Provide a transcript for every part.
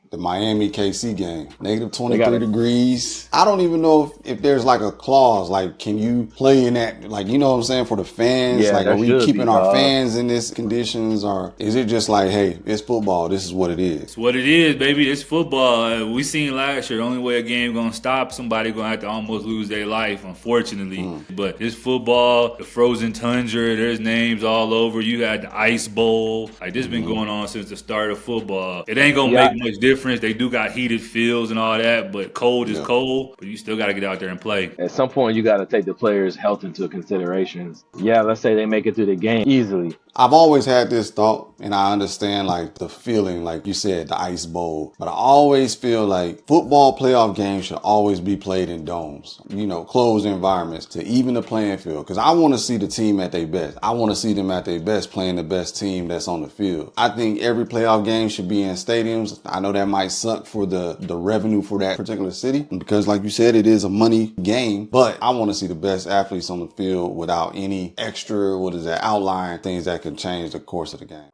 the Miami KC game. Negative 23 degrees. I don't even know if there's like a clause, like, can you play in that, like, you know what I'm saying, for the fans? Yeah, like, are we keeping be, our fans in this conditions, or is it just like, hey, it's football, this is what it is? It's what it is, baby. It's football. We seen last year, the only way a game gonna stop, somebody gonna have to almost lose their life, unfortunately. But it's football, the frozen tundra, there's names all over. You had the ice bowl. Like, this been going on since the start of football. It ain't gonna make much difference. They do got heated fields and all that, but cold is cold. But you still got to get out there and play. At some point, you got to take the players' health into consideration. Yeah, let's say they make it through the game easily. I've always had this thought, and I understand like the feeling, like you said, the ice bowl. But I always feel like football playoff games should always be played in domes, you know, closed environments to even the playing field. Because I want to see the team at their best. I want to see them at their best playing the best team that's on the field. I think every playoff game should be in stadiums. I know that might suck for the revenue for that particular city because, like you said, it is a money game. But I want to see the best athletes on the field without any extra, outlying things that can change the course of the game.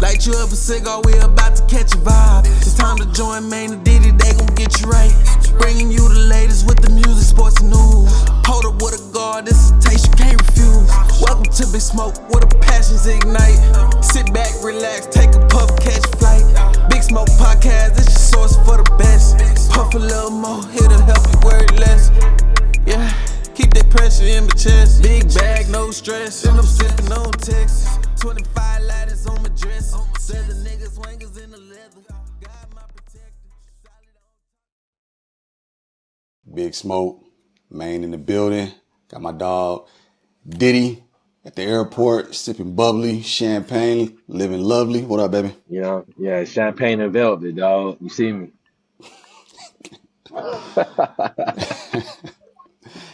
Light you up a cigar, we about to catch a vibe. It's time to join Main and Diddy, they gon' get you right. Bringing you the latest with the music, sports, and news. Hold up with a guard, this is a taste you can't refuse. Welcome to Big Smoke, where the passions ignite. Sit back, relax, take a puff, catch a flight. Big Smoke Podcast, this your source for the best. Puff a little more, here to help you worry less. Yeah, keep that pressure in my chest. Big bag, no stress, and I'm sipping on Texas. 25 lighters on my dress. Said the niggas wangers in the leather. Got my protector. Big Smoke, Main in the building. Got my dog Diddy at the airport, sipping bubbly, champagne, living lovely. What up, baby? Yeah, champagne and velvet, dog. You see me.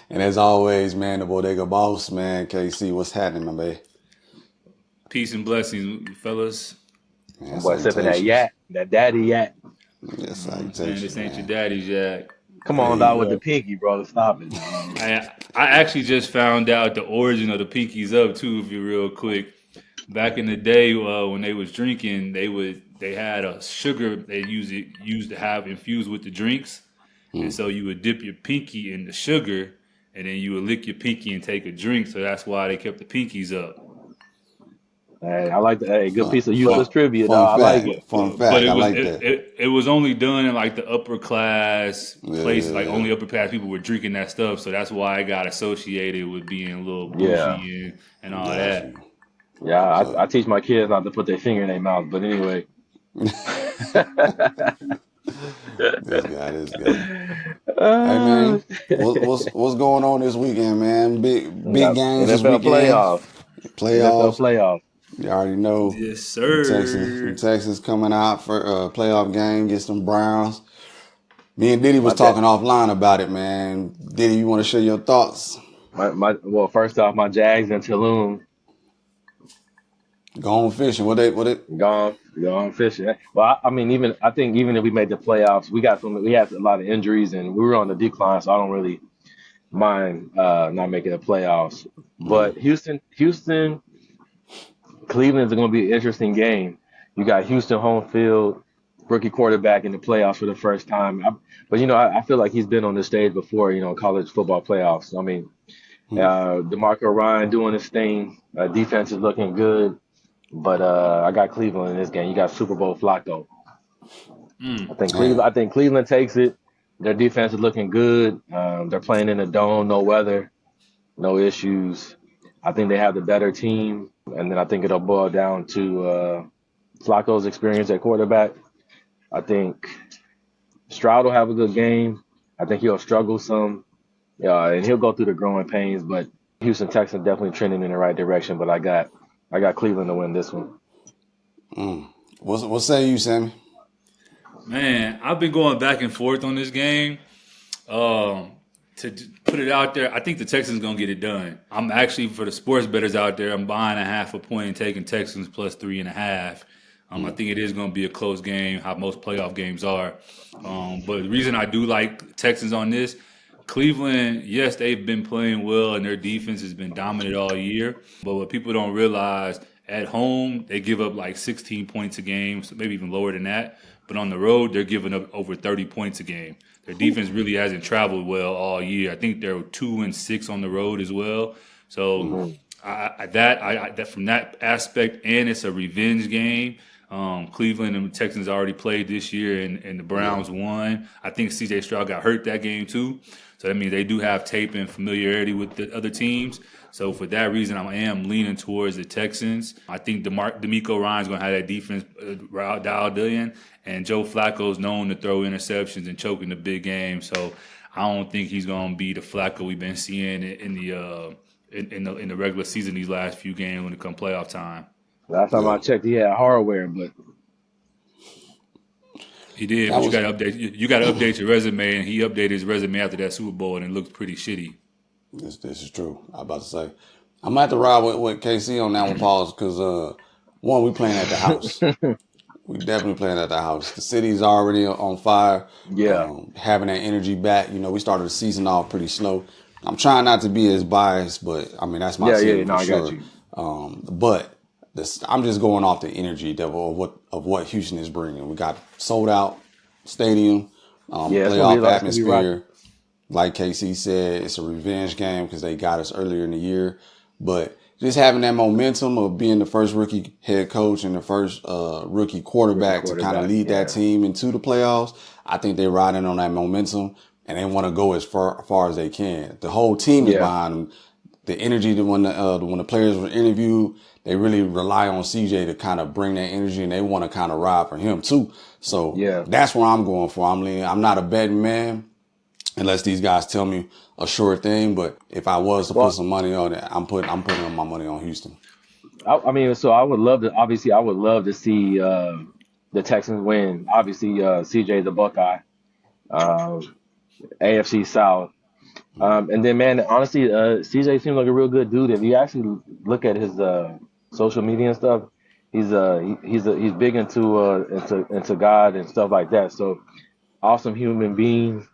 And as always, man, the Bodega Boss, man, KC, what's happening, my baby? Peace and blessings, fellas. Man, boy, sipping that yak, that daddy yak. Yes, this ain't your daddy's yak. Come on, dog, with the pinky, bro. Stop it. I actually just found out the origin of the pinkies up too, if you're real quick. Back in the day, when they was drinking, they had a sugar they used to have infused with the drinks, and so you would dip your pinky in the sugar, and then you would lick your pinky and take a drink. So that's why they kept the pinkies up. Hey, I like that. Hey, good piece of useless trivia, dog. I like it. Fun fact. But I like that. It was only done in like the upper class places, like only upper class people were drinking that stuff. So that's why it got associated with being a little bougie and all that. Yeah, I teach my kids not to put their finger in their mouth. But anyway. This guy. Hey man, what's going on this weekend, man? Big games this weekend. NFL playoff. You already know. Yes, sir. Texas coming out for a playoff game against them Browns. Me and Diddy was talking offline about it, man. Diddy, you want to share your thoughts? Well, first off, my Jags in Tulum. Gone fishing. What they? Gone fishing. Well, I think even if we made the playoffs, we had a lot of injuries and we were on the decline, so I don't really mind not making the playoffs. But Houston, Cleveland's going to be an interesting game. You got Houston home field, rookie quarterback in the playoffs for the first time. But I feel like he's been on this stage before, college football playoffs. I mean, DeMarco Ryan doing his thing. Defense is looking good. But I got Cleveland in this game. You got Super Bowl Flacco. I think Cleveland takes it. Their defense is looking good. They're playing in a dome, no weather, no issues. I think they have the better team, and then I think it'll boil down to Flacco's experience at quarterback. I think Stroud will have a good game. I think he'll struggle some, and he'll go through the growing pains. But Houston Texans definitely trending in the right direction. But I got Cleveland to win this one. What say you, Sammy? Man, I've been going back and forth on this game. To put it out there, I think the Texans going to get it done. I'm actually, for the sports bettors out there, I'm buying a half a point and taking Texans plus 3.5. I think it is going to be a close game, how most playoff games are. But the reason I do like Texans on this, Cleveland, yes, they've been playing well and their defense has been dominant all year. But what people don't realize, at home, they give up like 16 points a game, so maybe even lower than that. but on the road they're giving up over 30 points a game. Their defense really hasn't traveled well all year. I think they're 2-6 on the road as well. So that from that aspect, and it's a revenge game. Cleveland and the Texans already played this year, and the Browns won. I think C.J. Stroud got hurt that game too. So that means they do have tape and familiarity with the other teams. So for that reason, I am leaning towards the Texans. I think DeMeco Ryans going to have that defense dialed in, and Joe Flacco's known to throw interceptions and choke in the big game. So I don't think he's going to be the Flacco we've been seeing in the regular season these last few games when it comes playoff time. Last time I checked, he had hardware, but he did. But you got to update. You got to update your resume, and he updated his resume after that Super Bowl, and it looked pretty shitty. This is true. I'm about to say, I'm gonna have to ride with KC on that one, Pauls, because one, we playing at the house. We definitely playing at the house. The city's already on fire. Yeah, having that energy back. We started the season off pretty slow. I'm trying not to be as biased, but I mean that's my city for sure. I got you. But I'm just going off the energy of what Houston is bringing. We got sold out stadium, playoff atmosphere. Like KC said, it's a revenge game because they got us earlier in the year. But just having that momentum of being the first rookie head coach and the first rookie quarterback to kind of lead that team into the playoffs, I think they're riding on that momentum and they want to go as far as they can. The whole team is behind them. The energy that when the players were interviewed, they really rely on CJ to kind of bring that energy, and they want to kind of ride for him too. So that's where I'm going for. I'm not a betting man unless these guys tell me a sure thing. But if I was to put some money on it, I'm putting my money on Houston. I mean, so I would love to see the Texans win. Obviously, CJ the Buckeye, AFC South. And then, man, honestly, CJ seems like a real good dude. If you actually look at his social media and stuff, he's big into God and stuff like that. So, awesome human being.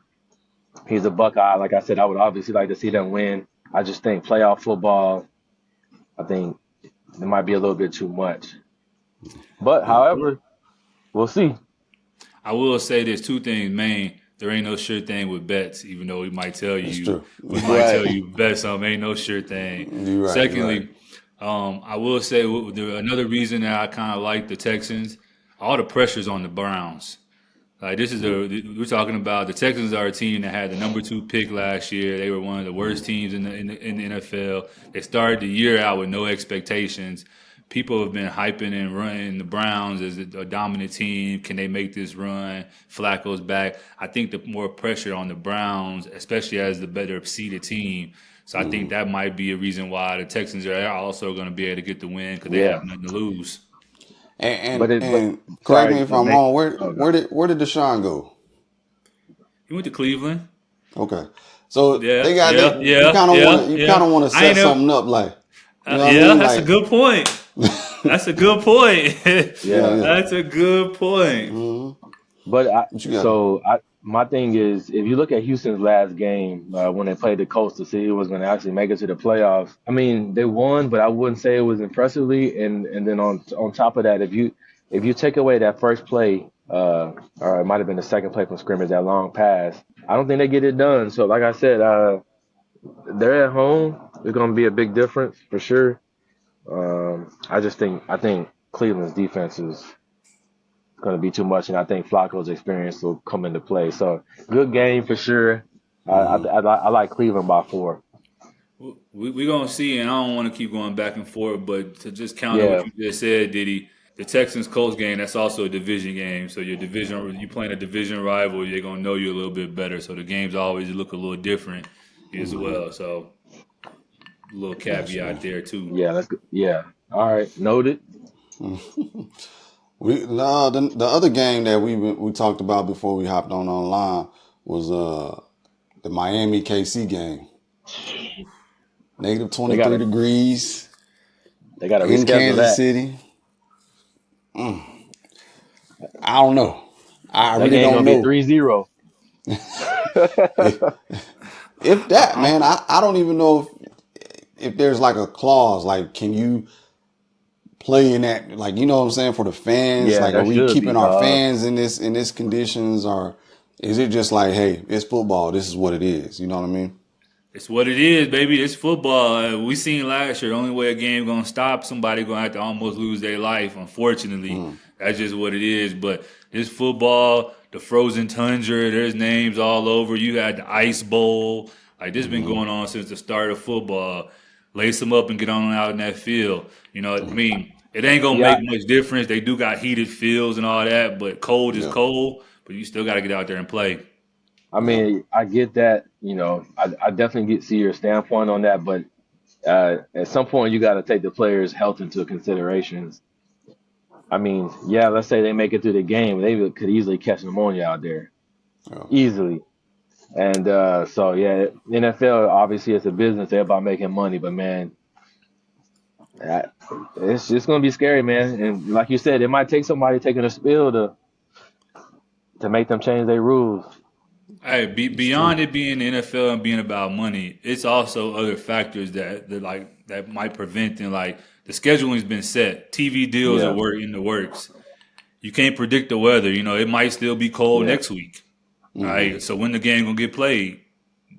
He's a Buckeye. Like I said, I would obviously like to see them win. I just think playoff football, I think it might be a little bit too much. But, however, we'll see. I will say there's two things, man. There ain't no sure thing with bets, even though we might tell you. Tell you bet something. Ain't no sure thing. You're right, Secondly, I will say another reason that I kind of like the Texans, all the pressure's on the Browns. Like we're talking about the Texans are a team that had the number 2 pick last year. They were one of the worst teams in the NFL. They started the year out with no expectations. People have been hyping and running the Browns as a dominant team. Can they make this run? Flacco's back. I think the more pressure on the Browns, especially as the better seeded team. So I think that might be a reason why the Texans are also going to be able to get the win because they have nothing to lose. And correct me if I'm wrong. Where did Deshaun go? He went to Cleveland. Okay, so they got you kind of want to set something up like. That's a good point. That's a good point. That's a good point. Mm-hmm. But my thing is, if you look at Houston's last game when they played the Colts to see who was going to actually make it to the playoffs, I mean they won, but I wouldn't say it was impressively. And then on top of that, if you take away that first play, or it might have been the second play from scrimmage, that long pass, I don't think they get it done. So like I said, they're at home. It's going to be a big difference for sure. I think Cleveland's defense is going to be too much, and I think Flacco's experience will come into play. So good game for sure. I like Cleveland by 4. We're going to see, and I don't want to keep going back and forth, but to just counter what you just said, Diddy, the Texans-Colts game, that's also a division game. So you playing a division rival, they're going to know you a little bit better. So the games always look a little different as well. So a little caveat there too. Yeah, that's good. Yeah. All right, noted. The other game that we talked about before we hopped online was the Miami KC game. Negative 23 degrees. They got to in reschedule Kansas that. City. I don't know. I really don't know. 3-0. If that, man, I don't even know if there's like a clause, like can you play in that, like, you know what I'm saying, for the fans? Yeah, Like, are that we should be, keeping our dog. fans in this conditions, or is it just like, hey, it's football, this is what it is? You know what I mean? It's what it is, baby. It's football. We seen last year. The only way a game gonna stop, somebody gonna have to almost lose their life. Unfortunately, Mm, that's just what it is. But this football, the frozen tundra, there's names all over. You had the ice bowl. Like this been mm, going on since the start of football. Lace them up and get on out in that field. You know, I mm, mean, it ain't gonna Yeah, make much difference. They do got heated fields and all that, but cold is yeah, cold. But you still got to get out there and play. I yeah. mean, I get that. I definitely see your standpoint on that, but at some point you got to take the players' health into considerations. I mean, yeah, let's say they make it through the game, they could easily catch pneumonia out there, Yeah. easily. And so yeah, NFL obviously it's a business. They're about making money, but man, that, it's just gonna be scary, man. And like you said, it might take somebody taking a spill to make them change their rules. Hey, It's true. beyond it being the NFL and being about money, it's also other factors that might prevent them. Like the scheduling's been set, TV deals are Yeah, in the works. You can't predict the weather. You know, it might still be cold yeah, next week. All Hmm. right, so when the game gonna get played?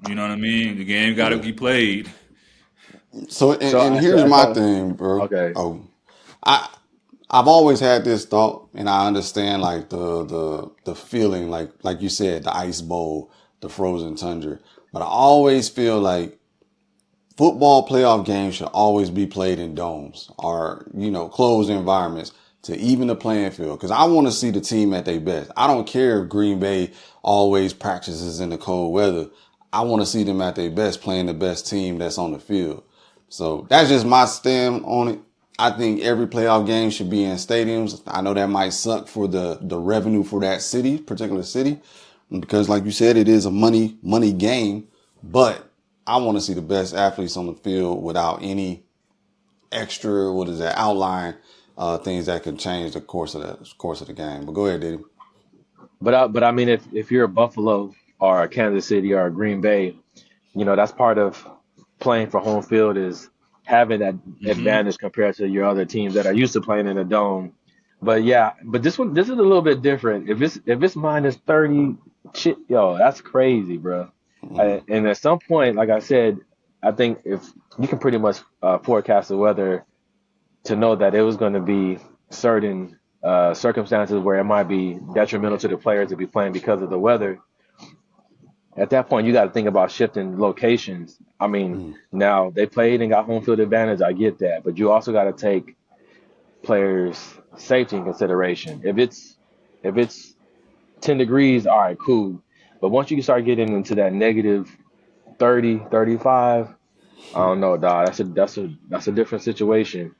You know what I mean? The game got to Yeah. be played. So, so and here's I my saw. thing, bro. Okay. Oh, I I've always had this thought, and I understand like the feeling, like you said, the ice bowl, the frozen tundra. But I always feel like football playoff games should always be played in domes or, closed environments to even the playing field. Because I want to see the team at their best. I don't care if Green Bay always practices in the cold weather. I want to see them at their best, playing the best team that's on the field. So that's just my stand on it. I think every playoff game should be in stadiums. I know that might suck for the revenue for that city, particular city, because like you said, it is a money game. But I want to see the best athletes on the field without any extra, what is that, outline things that could change the course of the game. But go ahead, Diddy. But I mean, if you're a Buffalo or a Kansas City or a Green Bay, that's part of playing for home field is having that Hmm. advantage compared to your other teams that are used to playing in a dome. But yeah, but this is a little bit different. If it's minus 30, shit, yo, that's crazy, bro. Mm, And at some point, like I said, I think if you can pretty much forecast the weather to know that it was going to be certain circumstances where it might be detrimental to the players to be playing because of the weather. At that point, you got to think about shifting locations. I mean, mm, now they played and got home field advantage. I get that, but you also got to take players' safety in consideration. If it's 10 degrees, all right, cool. But once you start getting into that negative 30, 35, I don't know, dog. That's a different situation.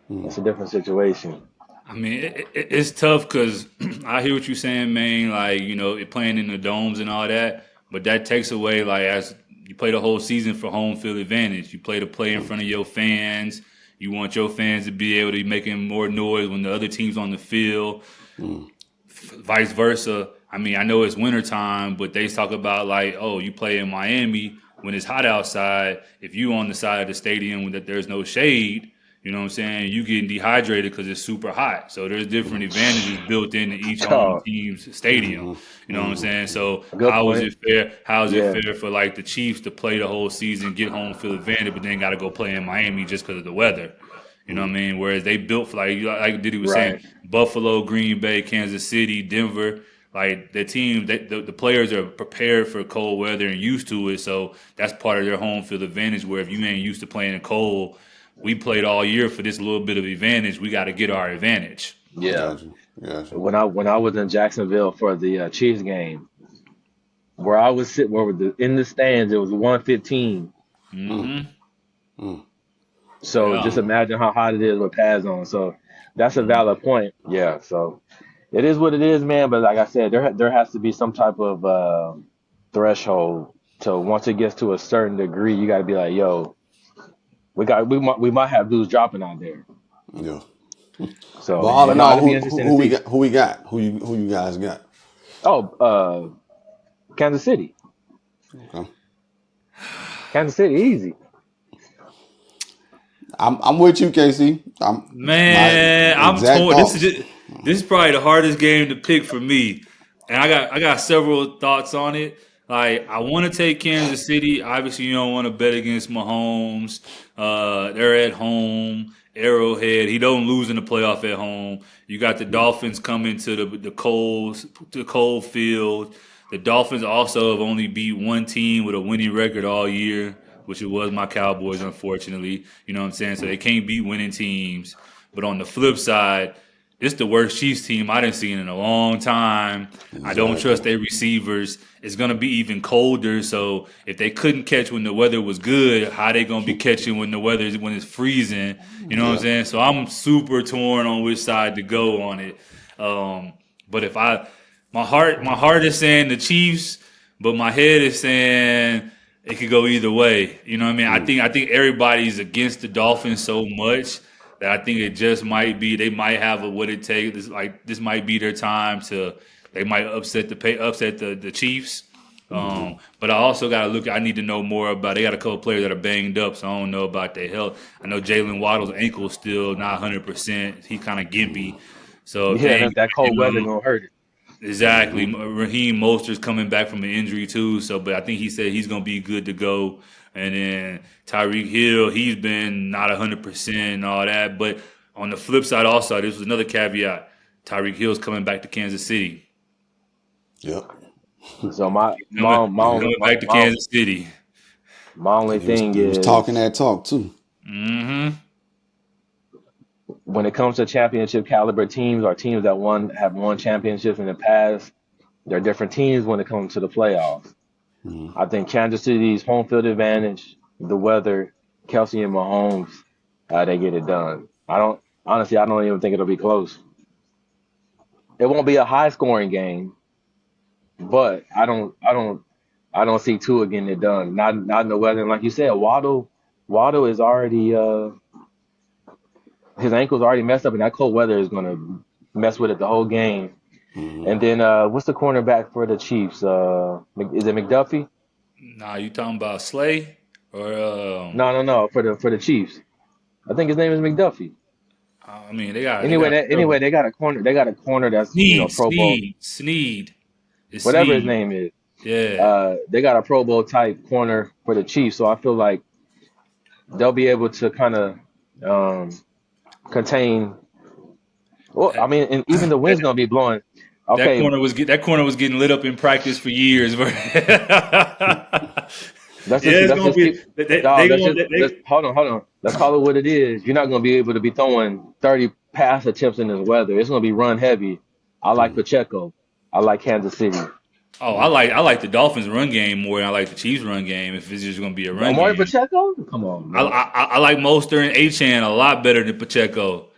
mm, That's a different situation. I mean, it's tough because I hear what you're saying, man. Like, it playing in the domes and all that, but that takes away, like, as you play the whole season for home field advantage. You play in front of your fans. You want your fans to be able to be making more noise when the other team's on the field, mm, vice versa. I mean, I know it's wintertime, but they talk about, like, oh, you play in Miami when it's hot outside. If you on the side of the stadium that there's no shade, you know what I'm saying? You getting dehydrated because it's super hot. So there's different advantages built into each home Oh, team's stadium. mm, You know what I'm mm, saying? So good point. How is it Yeah. fair for like the Chiefs to play the whole season, get home field advantage, but then got to go play in Miami just because of the weather? You know what I mm, mean? Whereas they built for like Diddy was saying, Right. Buffalo, Green Bay, Kansas City, Denver. Like the team, the players are prepared for cold weather and used to it, so that's part of their home field advantage. Where if you ain't used to playing in cold, we played all year for this little bit of advantage. We got to get our advantage. Yeah. gotcha, gotcha. When I was in Jacksonville for the Chiefs game, where I was sitting, in the stands, it was 115. Mm, Hmm. mm, So Yeah. just mm. imagine how hot it is with pads on. So that's a Mhm. valid point. Yeah. So it is what it is, man. But like I said, there has to be some type of threshold. So once it gets to a certain degree, you got to be like, yo, we might have dudes dropping out there. Yeah. But So, all but in no, all, it'll be who, interesting who to who we see. got? Who we got? Who you guys got? Oh, Kansas City, Okay. Kansas City, easy. I'm with you, Casey. My Man, I'm exact torn. thoughts. This is probably the hardest game to pick for me, and I got several thoughts on it. Like I want to take Kansas City. Obviously, you don't want to bet against Mahomes. They're at home, Arrowhead. He don't lose in the playoff at home. You got the Dolphins coming to the cold field. The Dolphins also have only beat one team with a winning record all year, which it was my Cowboys, unfortunately. You know what I'm saying? So they can't beat winning teams. But on the flip side, it's the worst Chiefs team I didn't see in a long time. I don't trust Exactly. their receivers. It's gonna be even colder. So if they couldn't catch when the weather was good, how they gonna be catching when it's freezing? You know what I'm Yeah. saying? So I'm super torn on which side to go on it. But if I my heart is saying the Chiefs, but my head is saying it could go either way. You know what I mean? I think everybody's against the Dolphins so much that I think it just might be they might have what it takes. This might be their time to they might upset the Chiefs. But I also got to look. I need to know more about. They got a couple players that are banged up, so I don't know about their health. I know Jalen Waddle's ankle is still not 100%. He's kind of gimpy. So if they Yeah, ain't that got cold weather him, gonna hurt it. exactly. Raheem Mostert's coming back from an injury too, so but I think he said he's gonna be good to go. And then Tyreek Hill, he's been not 100% and all that. But on the flip side, also, this was another caveat: Tyreek Hill's coming back to Kansas City. Yep. So my Coming, my my only, coming back to Kansas City. my only And he was thing he was talking is that talk too. Mm-hmm. when it comes to championship caliber teams or teams that have won championships in the past, they're different teams when it comes to the playoffs. Mhm. I think Kansas City's home field advantage, the weather, Kelsey and Mahomes, they get it done. I don't even think it'll be close. It won't be a high scoring game, but I don't see Tua getting it done. Not in the weather. And like you said, Waddle is already his ankle's already messed up, and that cold weather is gonna mess with it the whole game. Mhm. And then what's the cornerback for the Chiefs? Is it McDuffie? Nah, you talking about Slay or No, for the Chiefs. I think his name is McDuffie. I mean they got Anyway, several. they got a corner that's Sneed, Pro Bowl, Sneed, Sneed. It's whatever his Sneed. name is. Yeah. They got a Pro Bowl type corner for the Chiefs, so I feel like they'll be able to kind of um, contain. Well, I That, mean, and even the wind's gonna be blowing. that Okay, corner was getting lit up in practice for years. Yeah, it's let's gonna just be keep. they Dog, gonna let's hold on. Let's call it what it is. You're not gonna be able to be throwing 30 pass attempts in this weather. It's gonna be run heavy. I like Mhm. Pacheco. I like Kansas City. Oh, I like the Dolphins run game more than I like the Chiefs run game. If it's just gonna be a run Amari game, Pacheco? Come on, I man. I, I like Mostert and Achan a lot better than Pacheco.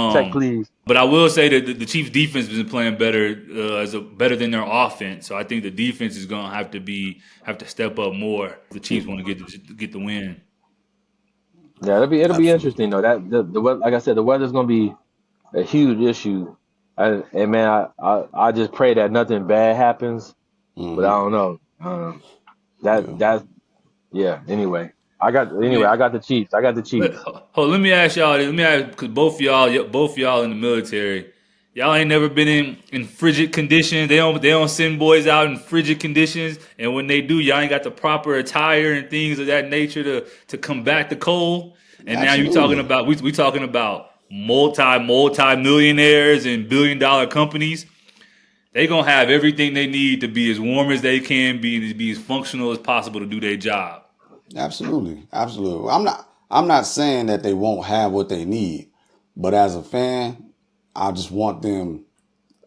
Check, please. But I will say that the Chiefs defense has been playing better better than their offense. So I think the defense is gonna have to step up more if the Chiefs want to get the win. Yeah, it'll be Absolutely. interesting though. That like I said, the weather's gonna be a huge issue. And man, I just pray that nothing bad happens. But I Hmm. don't know. Yeah. That yeah. I mean, I got the Chiefs. I got the Chiefs. let me ask y'all this. Let me ask because both y'all in the military. Y'all ain't never been in frigid conditions. They don't send boys out in frigid conditions, and when they do, y'all ain't got the proper attire and things of that nature to combat the cold. And now you talking Absolutely. about we talking about multi millionaires and $1 billion companies. They gonna have everything they need to be as warm as they can be and to be as functional as possible to do their job. Absolutely. Absolutely. I'm not saying that they won't have what they need, but as a fan, I just want them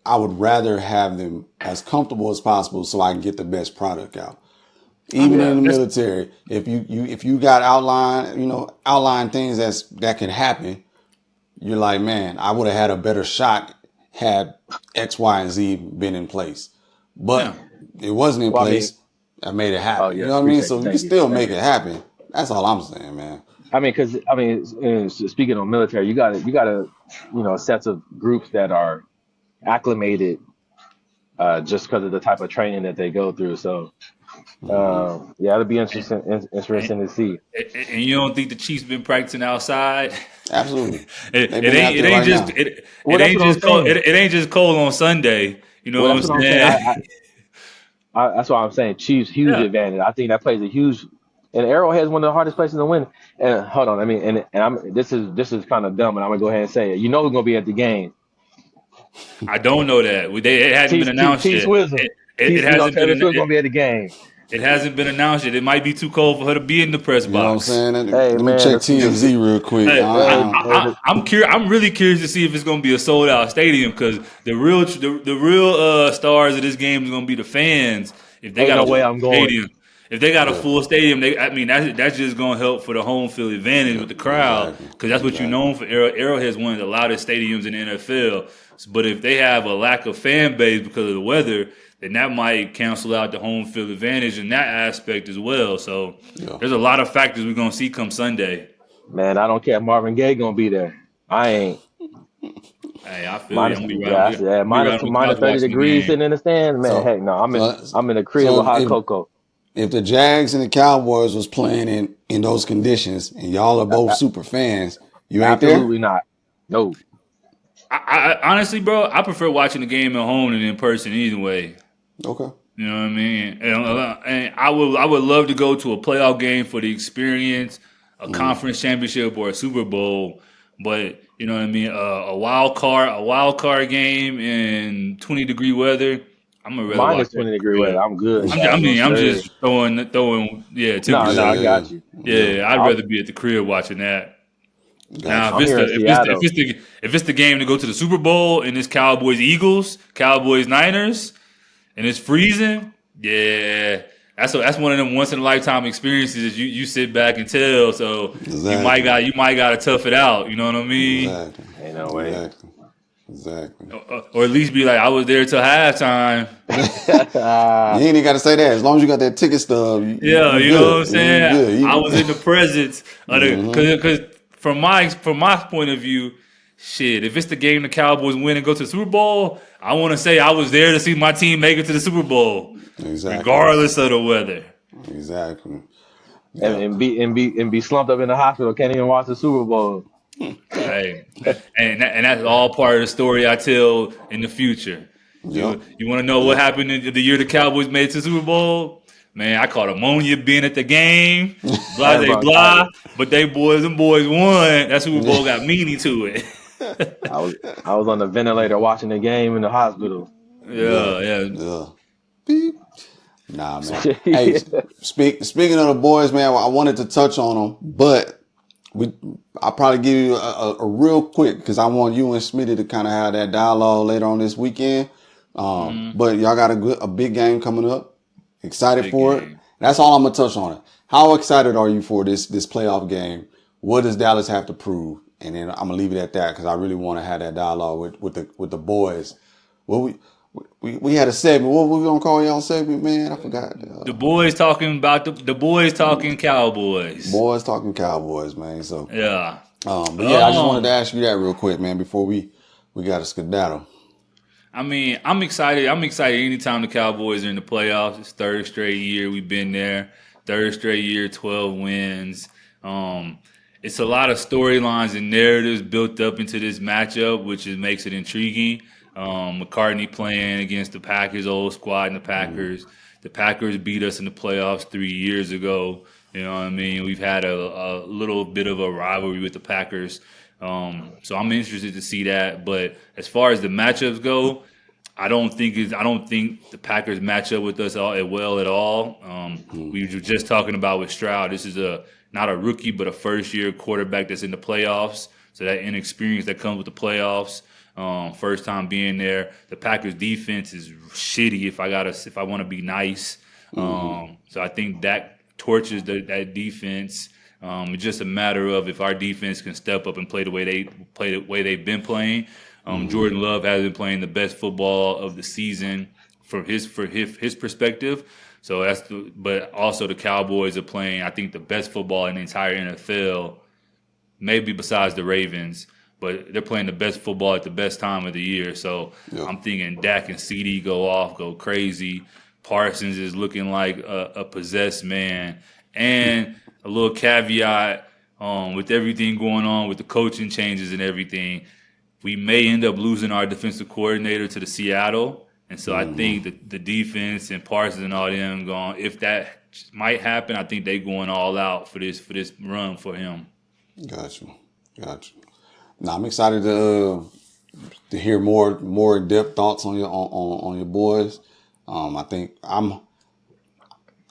I would rather have them as comfortable as possible so I can get the best product out. I Even mean, in the that's military, if you got outline things that can happen, you're like, man, I would have had a better shot had X, Y, and Z been in place. But yeah. it wasn't in Well, I mean, place. I made it oh happen. You yeah, know what I mean? appreciate you. So you can Thank you. still Thank make you. it happen. That's all I'm saying, man. Speaking of military, you got to sets of groups that are acclimated just because of the type of training that they go through. So, yeah, it'll be interesting to see. And you don't think the Chiefs been practicing outside? Absolutely. It, They've it been out ain't it there ain't right just now. it ain't just cold. It ain't just cold on Sunday. You know Well, what that's I'm what I'm saying. saying? That's why I'm saying Chiefs huge Yeah. advantage. I think that plays a huge. And Arrowhead is one of the hardest places to win. And hold on, I mean, and I'm this is kind of dumb, and I'm gonna go ahead and say it. You know who's gonna be at the game? I don't know that. It hasn't been announced T yet. Swizzle. It hasn't Taylor been Swift gonna be at the game. it hasn't been announced yet. It might be too cold for her to be in the press You know what I'm box. saying? Hey Let me man, check TMZ real quick. Hey, hey, I'm curious. I'm really curious to see if it's going to be a sold out stadium because the real stars of this game is going to be the fans. If they ain't got no a way full I'm going. stadium, if they got a Yeah, full stadium, that's just going to help for the home field advantage with the crowd exactly. because that's what you're known for. Arrowhead's one of the loudest stadiums in the NFL. But if they have a lack of fan base because of the weather, then that might cancel out the home field advantage in that aspect as well. So Yeah. there's a lot of factors we're going to see come Sunday. Man, I don't care if Marvin Gaye gonna be there. I ain't. Hey, I feel you. Minus, I'm gonna be right. yeah, I said, I'm gonna be right minus on the minus couch 30 watching the degrees game. sitting in the stand. Man, So, heck no, so, I'm in a crib so with hot cocoa. if the Jags and the Cowboys was playing in those conditions, and y'all are both super fans, you ain't there? Absolutely not. No. I honestly, bro, I prefer watching the game at home than in person either way. Okay. You know what I mean? And I would love to go to a playoff game for the experience, a conference championship or a Super Bowl. But you know what I mean? A wild card game in 20-degree weather. I'm gonna rather watch Minus that 20 at the degree weather. crib. I'm good. I'm Sir. just throwing No, temperature. I Yeah, got you. yeah. Yeah, I'd rather be at the crib watching that. Now, Gotcha. I'm here in Seattle. if it's the game to go to the Super Bowl and it's Cowboys Eagles, Cowboys Niners, and it's freezing, yeah, that's one of them once in a lifetime experiences that you sit back and tell. So Exactly. you might got to tough it out. You know what I mean? Exactly. Ain't no way. Exactly. Or at least be like, I was there till halftime. You ain't even got to say that. As long as you got that ticket stub, Yeah, you you know what I'm good. saying. You good. I was in the presence of the because from my point of view, shit. If it's the game the Cowboys win and go to the Super Bowl, I want to say I was there to see my team make it to the Super Bowl, Exactly. regardless of the weather. Exactly. and be slumped up in the hospital. Can't even watch the Super Bowl. Hey, and that's all part of the story I tell in the future. Yep. You want to know what happened in the year the Cowboys made it to the Super Bowl? Man, I caught ammonia being at the game, blah, blah, blah. But them boys won. That Super Bowl got meaning to it. I was on the ventilator watching the game in the hospital. Yeah. Beep. Nah, man. Hey, speaking of the boys, man, I wanted to touch on them, but I'll probably give you a real quick because I want you and Smitty to kind of have that dialogue later on this weekend. But y'all got a big game coming up. Excited Big for game. it. That's all I'm gonna touch on it. How excited are you for this playoff game? What does Dallas have to prove? And then I'm gonna leave it at that because I really want to have that dialogue with the boys. Well, we had a segment. What were we gonna call y'all segment, man? I forgot. The boys talking about the boys talking Cowboys. Boys talking Cowboys, man. So Yeah. but yeah, I just wanted to ask you that real quick, man, before we got to skedaddle. I mean, I'm excited. I'm excited anytime the Cowboys are in the playoffs. It's third straight year we've been there. Third straight year, 12 wins. It's a lot of storylines and narratives built up into this matchup, which makes it intriguing. McCartney playing against the Packers, old squad in the Packers. The Packers beat us in the playoffs 3 years ago. You know what I mean? We've had a little bit of a rivalry with the Packers. So I'm interested to see that. But as far as the matchups go, I don't think the Packers match up with us well at all. We were just talking about with Stroud. This is not a rookie, but a first-year quarterback that's in the playoffs. So that inexperience that comes with the playoffs, first time being there. The Packers defense is shitty. If I want to be nice, so I think that torches that defense. It's just a matter of if our defense can step up and play the way they've been playing. Jordan Love has been playing the best football of the season from his perspective. So but also the Cowboys are playing, I think, the best football in the entire NFL, maybe besides the Ravens. but they're playing the best football at the best time of the year. So I'm thinking Dak and CD go crazy. Parsons is looking like a possessed man. And a little caveat with everything going on with the coaching changes and everything, we may end up losing our defensive coordinator to the Seattle. And so I think the defense and Parsons and all them going, if that might happen, I think they going all out for this run for him. Got you. Now I'm excited to hear more in-depth thoughts on your boys.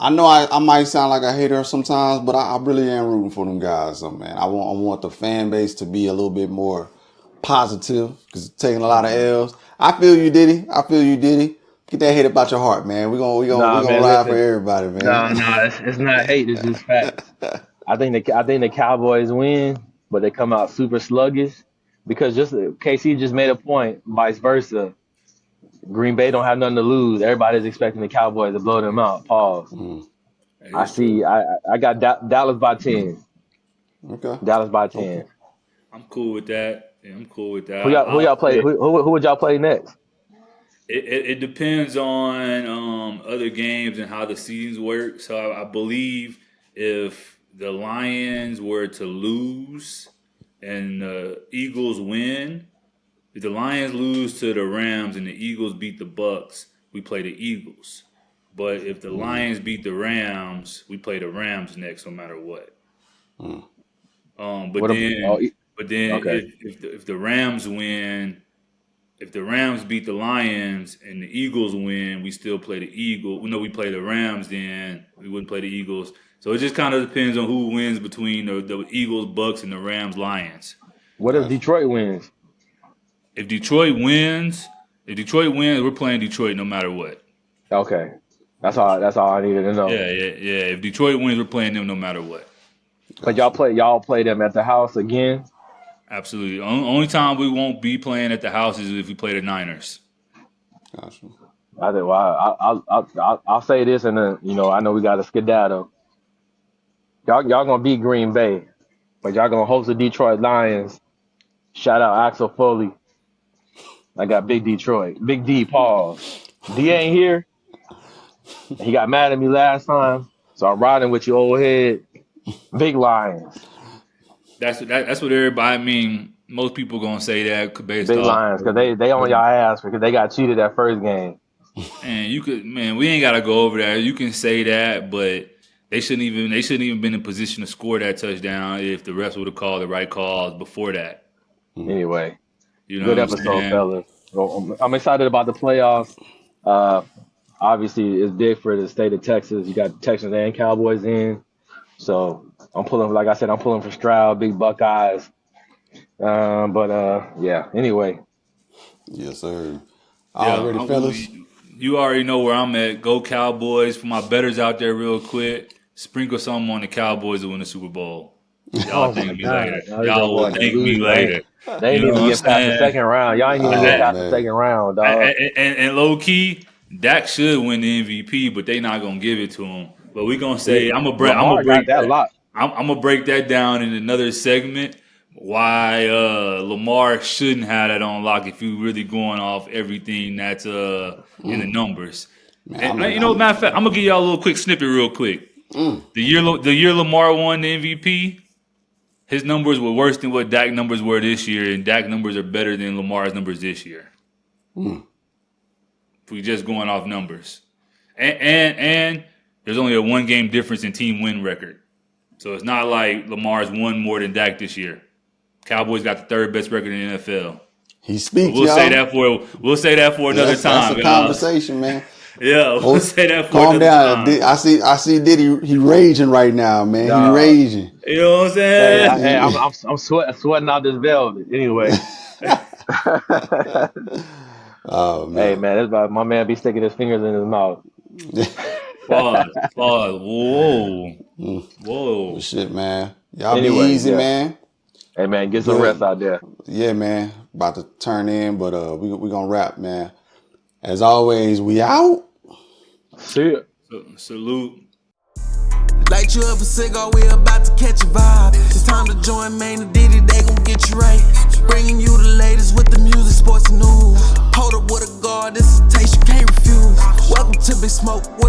I know I might sound like a hater sometimes, but I really am rooting for them guys. So, man, I want the fan base to be a little bit more positive because taking a lot of L's. I feel you, Diddy. Get that hate about your heart, man. We're gonna ride for everybody, man. No, it's not hate. It's just facts. I think the Cowboys win, but they come out super sluggish because KC just made a point. Vice versa, Green Bay don't have nothing to lose. Everybody's expecting the Cowboys to blow them out. Pause. I see. I got Dallas by 10. Okay. Dallas by 10. I'm cool with that. Yeah, I'm cool with that. Who y'all play? Who would y'all play next? It depends on other games and how the seasons work. So I believe if the Lions were to lose and the Eagles win, if the Lions lose to the Rams and the Eagles beat the Bucks, we play the Eagles. But if the Lions beat the Rams, we play the Rams next, no matter what. But then okay. if the Rams win, if the Rams beat the Lions and the Eagles win, we still play the Eagles. We play the Rams, then we wouldn't play the Eagles. So it just kind of depends on who wins between the Eagles, Bucks, and the Rams, Lions. What if Detroit wins? If Detroit wins, we're playing Detroit no matter what. Okay, that's all I needed to know. Yeah. If Detroit wins, we're playing them no matter what. But y'all play them at the house again? Absolutely. Only time we won't be playing at the house is if we play the Niners. Gotcha. I think. Well, I'll say this, and then I know we got to skedaddle. Y'all gonna beat Green Bay, but y'all gonna host the Detroit Lions. Shout out Axel Foley. I got Big Detroit, Big D. Pause. D ain't here. He got mad at me last time, so I'm riding with you, old head. Big Lions. That's what everybody. I mean, most people gonna say that based Big off Lions because they on y'all ass because they got cheated that first game. And we ain't gotta go over that. You can say that, but they shouldn't even been in position to score that touchdown if the refs would have called the right calls before that. Anyway, good episode, fellas. Well, I'm excited about the playoffs. Obviously, it's big for the state of Texas. You got Texans and Cowboys in. So I'm pulling for Stroud, big Buckeyes. Anyway. Yes, sir. Already, fellas. You already know where I'm at. Go Cowboys. For my bettors out there real quick, sprinkle something on the Cowboys to win the Super Bowl. Y'all thank me later. Y'all will thank me later. They ain't even get past the second round. Y'all ain't even get past the second round, dog. And low key, Dak should win the MVP, but they not gonna give it to him. But we gonna say I'm gonna break that down in another segment. Why Lamar shouldn't have that on lock if you really going off everything that's in the numbers. Matter of fact, I'm gonna give y'all a little quick snippet real quick. The year Lamar won the MVP, his numbers were worse than what Dak numbers were this year, and Dak numbers are better than Lamar's numbers this year. If we just going off numbers, and there's only a 1-game difference in team win record, so it's not like Lamar's won more than Dak this year. Cowboys got the third best record in the NFL. He speaks. We'll say that for another time. That's a conversation, man. Yeah, we'll say that for calm another down. time. I see Diddy. He raging right now, man. He raging. You know what I'm saying? Hey, I'm sweating out this velvet. Anyway. Oh man. Hey man, that's about my man be sticking his fingers in his mouth. Pause. Whoa. Shit, man. Y'all be easy, man. Hey man, get some rest out there. Yeah, man. About to turn in, but we gonna wrap, man. As always, we out. See ya. Salute. Light you up a cigar, we about to catch a vibe. It's time to join Main and Diddy, they gon' get you right. Bring smoke.